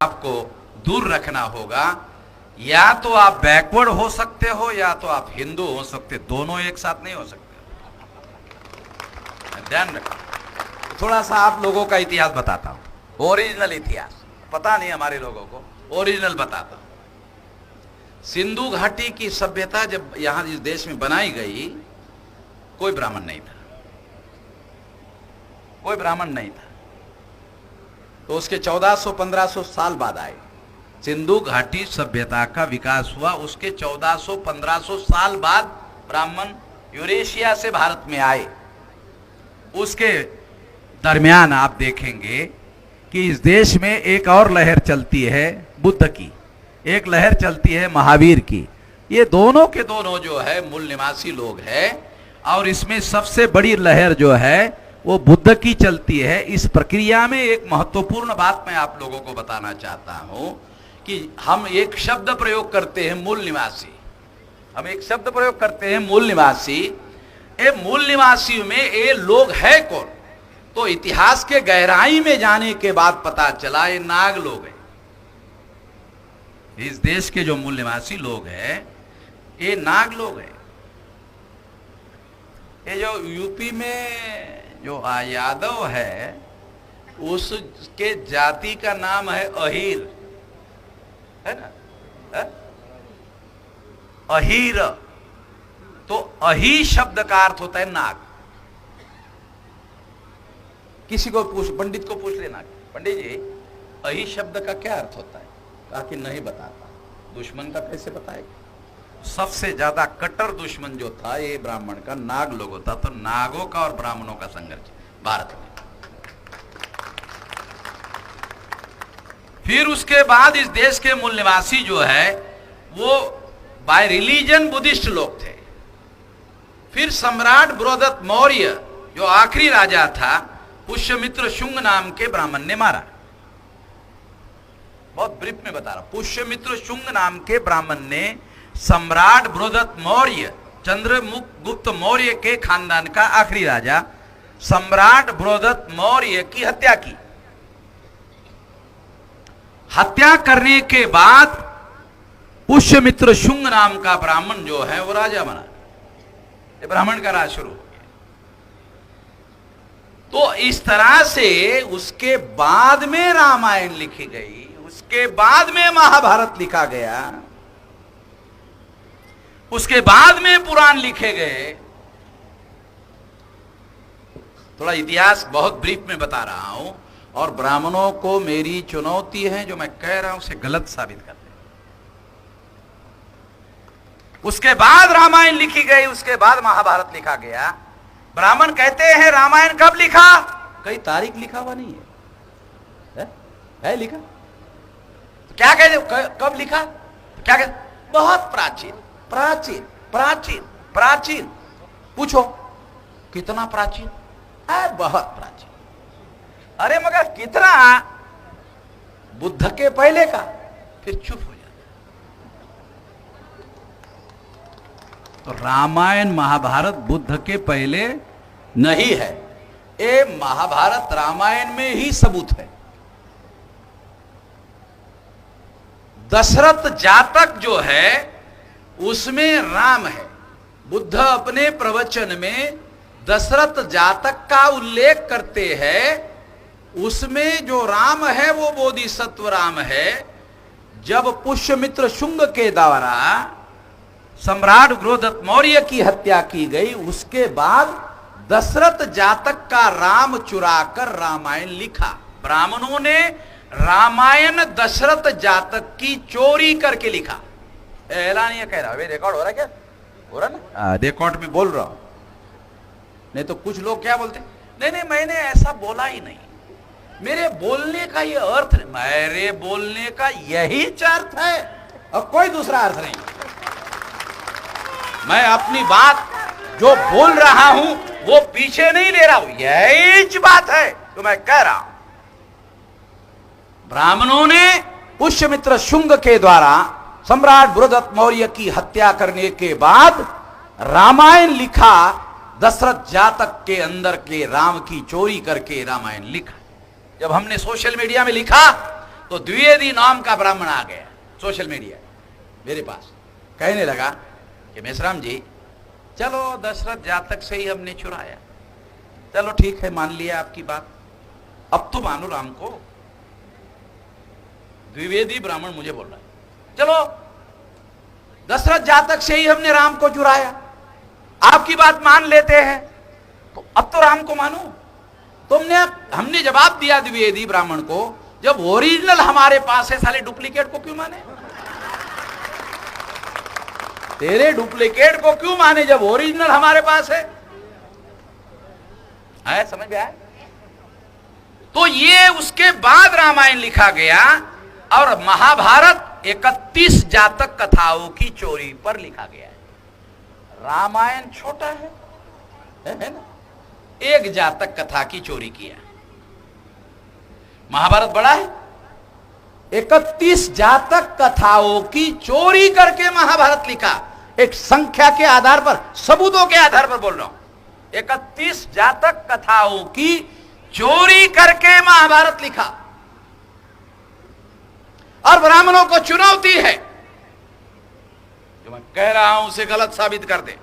आपको दूर रखना होगा। या तो आप बैकवर्ड हो सकते हो या तो आप हिंदू हो सकते, दोनों एक साथ नहीं हो सकते। ध्यान रखना। थोड़ा सा आप लोगों का इतिहास बताता हूं, ओरिजिनल इतिहास पता नहीं हमारे लोगों को, ओरिजिनल बताता हूं। सिंधु घाटी की सभ्यता जब यहां इस देश में बनाई गई, कोई ब्राह्मण नहीं था, कोई ब्राह्मण नहीं था। तो उसके 1400-1500 साल बाद आए। सिंधु घाटी सभ्यता का विकास हुआ, उसके 1400-1500 साल बाद ब्राह्मण यूरेशिया से भारत में आए। उसके दरमियान आप देखेंगे कि इस देश में एक और लहर चलती है बुद्ध की, एक लहर चलती है महावीर की। ये दोनों के दोनों जो है मूल निवासी लोग हैं, और इसमें सबसे बड़ी लहर जो है वो बुद्ध की चलती है। इस प्रक्रिया में एक महत्वपूर्ण बात मैं आप लोगों को बताना चाहता हूं कि हम एक शब्द प्रयोग करते हैं मूल निवासी, हम एक शब्द प्रयोग करते हैं मूल निवासी। ये मूल निवासी में ये लोग है कौन? तो इतिहास के गहराई में जाने के बाद पता चला ये नाग लोग हैं। इस देश के जो मूल निवासी लोग हैं ये नाग लोग हैं। ये जो यूपी में जो यादव है उसके जाति का नाम है अहीर, है ना? है? अहीर। तो अही शब्द का अर्थ होता है नाग। किसी को पूछ, पंडित को पूछ लेना, पंडित जी अही शब्द का क्या अर्थ होता है? कहा कि नहीं बताता। दुश्मन का कैसे बताएगा? सबसे ज्यादा कट्टर दुश्मन जो था ये ब्राह्मण का नाग लोगों था। तो नागों का और ब्राह्मणों का संघर्ष भारत में। फिर उसके बाद इस देश के मूल निवासी जो है वो बाय रिलीजन बुद्धिस्ट लोग थे। फिर सम्राट बृहदत्त मौर्य जो आखिरी राजा था, पुष्यमित्र शुंग नाम के ब्राह्मण ने मारा। बहुत ब्रीफ में बता रहा। पुष्यमित्र शुंग नाम के ब्राह्मण ने सम्राट बृहदत्त मौर्य, चंद्रगुप्त मौर्य के खानदान का आखिरी राजा सम्राट बृहदत्त मौर्य की हत्या की। हत्या करने के बाद पुष्यमित्र शुंग नाम का ब्राह्मण जो है वो राजा बना। ये ब्राह्मण का राज शुरू हो गया। तो इस तरह से उसके बाद में रामायण लिखी गई, उसके बाद में महाभारत लिखा गया, उसके बाद में पुराण लिखे गए। थोड़ा इतिहास बहुत ब्रीफ में बता रहा हूं, और ब्राह्मणों को मेरी चुनौती है जो मैं कह रहा हूं उसे गलत साबित कर दे। उसके बाद रामायण लिखी गई, उसके बाद महाभारत लिखा गया। ब्राह्मण कहते हैं रामायण कब लिखा? कई तारीख लिखा हुआ नहीं है लिखा? तो क्या कहते, कब लिखा? तो क्या कहते? बहुत प्राचीन प्राचीन प्राचीन प्राचीन। पूछो कितना प्राचीन है? बहुत प्राचीन। अरे मगर कितना? बुद्ध के पहले का। फिर चुप हो जाता। तो रामायण महाभारत बुद्ध के पहले नहीं है। ये महाभारत रामायण में ही सबूत है। दशरथ जातक जो है उसमें राम है। बुद्ध अपने प्रवचन में दशरथ जातक का उल्लेख करते हैं। उसमें जो राम है वो बोधिसत्व राम है। जब पुष्यमित्र शुंग के द्वारा सम्राट बृहदत्त मौर्य की हत्या की गई, उसके बाद दशरथ जातक का राम चुराकर रामायण लिखा। ब्राह्मणों ने रामायण दशरथ जातक की चोरी करके लिखा। ऐलान ये कह रहा है, रिकॉर्ड हो रहा है क्या? हो रहा ना? रिकॉर्ड में बोल रहा हूं। नहीं तो कुछ लोग क्या बोलते, नहीं मैंने ऐसा बोला ही नहीं, मेरे बोलने का ये अर्थ नहीं। मेरे बोलने का यही अर्थ है और कोई दूसरा अर्थ नहीं। मैं अपनी बात जो बोल रहा हूं वो पीछे नहीं ले रहा हूं, यही बात है तो मैं कह रहा हूं। ब्राह्मणों ने पुष्यमित्र शुंग के द्वारा सम्राट बृहदत्त मौर्य की हत्या करने के बाद रामायण लिखा। दशरथ जातक के अंदर के राम की चोरी करके रामायण लिखा। जब हमने सोशल मीडिया में लिखा तो द्विवेदी नाम का ब्राह्मण आ गया सोशल मीडिया मेरे पास, कहने लगा कि मेश्राम जी चलो दशरथ जातक से ही हमने चुराया, चलो ठीक है मान लिया आपकी बात, अब तो मानो राम को। द्विवेदी ब्राह्मण मुझे बोल रहा है चलो दशरथ जातक से ही हमने राम को चुराया, आपकी बात मान लेते हैं, तो अब तो राम को मानो। हमने जवाब दिया द्विवेदी ब्राह्मण को, जब ओरिजिनल हमारे पास है साले डुप्लीकेट को क्यों माने? तेरे डुप्लीकेट को क्यों माने जब ओरिजिनल हमारे पास है? समझ में आया? तो ये उसके बाद रामायण लिखा गया और महाभारत 31 जातक कथाओं की चोरी पर लिखा गया है। रामायण छोटा है ना, एक जातक कथा की चोरी किया। महाभारत बड़ा है, 31 जातक कथाओं की चोरी करके महाभारत लिखा। एक संख्या के आधार पर, सबूतों के आधार पर बोल रहा हूं, 31 जातक कथाओं की चोरी करके महाभारत लिखा। और ब्राह्मणों को चुनौती है, जो मैं कह रहा हूं उसे गलत साबित कर दे।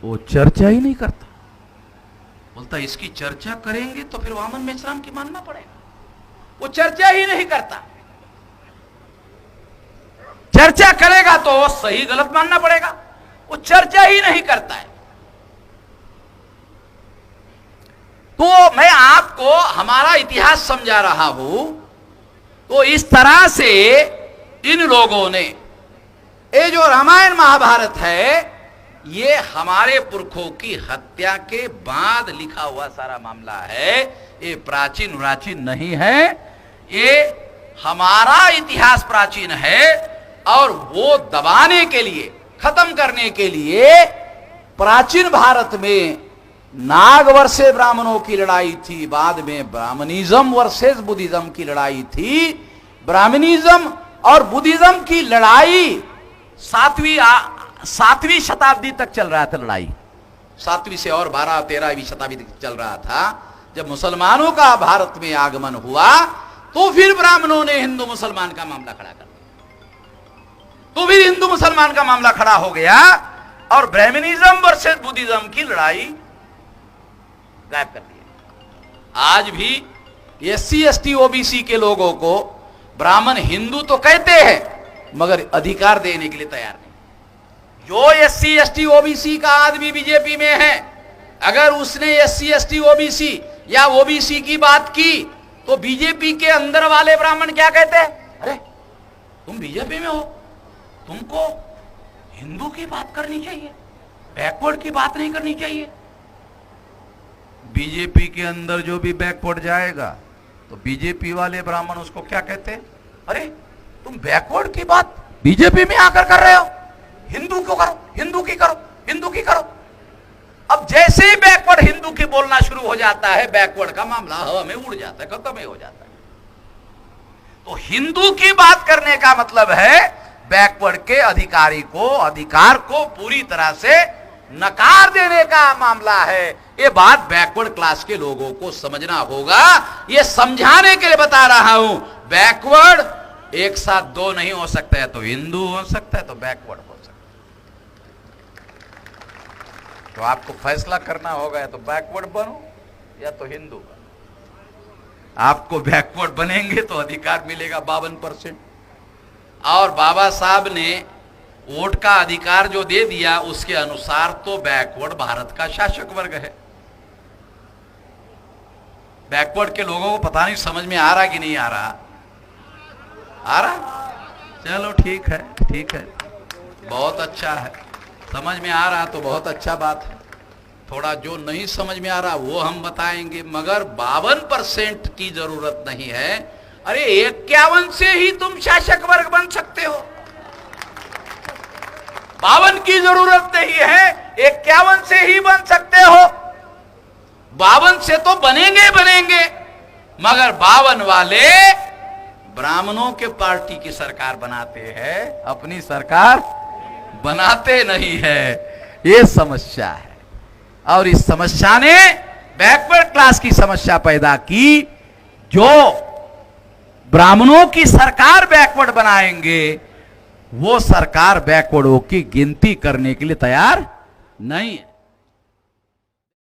वो चर्चा ही नहीं करता, बोलता इसकी चर्चा करेंगे तो फिर वामन मेश्राम की मानना पड़ेगा। वो चर्चा ही नहीं करता, चर्चा करेगा तो सही गलत मानना पड़ेगा, वो चर्चा ही नहीं करता है। तो मैं आपको हमारा इतिहास समझा रहा हूं, तो इस तरह से इन लोगों ने, ये जो रामायण महाभारत है, ये हमारे पुरखों की हत्या के बाद लिखा हुआ सारा मामला है। ये प्राचीन नहीं है, ये हमारा इतिहास प्राचीन है। और वो दबाने के लिए, खत्म करने के लिए प्राचीन भारत में नाग वर्सेस ब्राह्मणों की लड़ाई थी, बाद में ब्राह्मणिज्म वर्सेस बुद्धिज्म की लड़ाई थी। ब्राह्मणिज्म और बुद्धिज्म की लड़ाई 7वीं शताब्दी तक चल रहा था। लड़ाई 7वीं से और 12-13वीं शताब्दी तक चल रहा था। जब मुसलमानों का भारत में आगमन हुआ तो फिर ब्राह्मणों ने हिंदू मुसलमान का मामला खड़ा कर दिया, तो फिर हिंदू मुसलमान का मामला खड़ा हो गया और ब्राह्मणिज्म वर्सेस बुद्धिज्म की लड़ाई गायब कर दिया। आज भी SC ST OBC के लोगों को ब्राह्मण हिंदू तो कहते हैं, मगर अधिकार देने के लिए तैयार नहीं। जो SC ST OBC का आदमी बीजेपी में है, अगर उसने SC ST OBC या OBC की बात की तो बीजेपी के अंदर वाले ब्राह्मण क्या कहते हैं? अरे तुम बीजेपी में हो, तुमको हिंदू की बात करनी चाहिए, बैकवर्ड की बात नहीं करनी चाहिए। बीजेपी के अंदर जो भी बैकवर्ड जाएगा तो बीजेपी वाले ब्राह्मण उसको क्या कहते हैं? अरे तुम बैकवर्ड की बात बीजेपी में आकर कर रहे हो, हिंदू क्यों करो, हिंदू की करो, हिंदू की करो। अब जैसे ही बैकवर्ड हिंदू की बोलना शुरू हो जाता है, बैकवर्ड का मामला हवा में उड़ जाता है, खत्म ही हो जाता है। तो हिंदू की बात करने का मतलब है बैकवर्ड के अधिकार को पूरी तरह से नकार देने का मामला है। ये बात बैकवर्ड क्लास के लोगों को समझना होगा। ये समझाने के लिए बता रहा हूं, बैकवर्ड एक साथ दो नहीं हो सकता है। तो हिंदू हो सकता है तो बैकवर्ड हो सकता है। तो आपको फैसला करना होगा, या तो बैकवर्ड बनो या तो हिंदू बनो। आपको बैकवर्ड बनेंगे तो अधिकार मिलेगा 52%, और बाबा साहब ने वोट का अधिकार जो दे दिया उसके अनुसार तो बैकवर्ड भारत का शासक वर्ग है। बैकवर्ड के लोगों को पता नहीं समझ में आ रहा कि नहीं आ रहा? आ रहा? चलो ठीक है, ठीक है, बहुत अच्छा है। समझ में आ रहा तो बहुत अच्छा बात है। थोड़ा जो नहीं समझ में आ रहा वो हम बताएंगे, मगर 52% की जरूरत नहीं है। अरे 51 से ही तुम शासक वर्ग बन सकते हो, 52 की जरूरत नहीं है, 51 से ही बन सकते हो। 52 से तो बनेंगे, मगर 52 वाले ब्राह्मणों के पार्टी की सरकार बनाते हैं, अपनी सरकार बनाते नहीं है। ये समस्या है, और इस समस्या ने बैकवर्ड क्लास की समस्या पैदा की, जो ब्राह्मणों की सरकार बैकवर्ड बनाएंगे वो सरकार बैकवर्डों की गिनती करने के लिए तैयार नहीं है।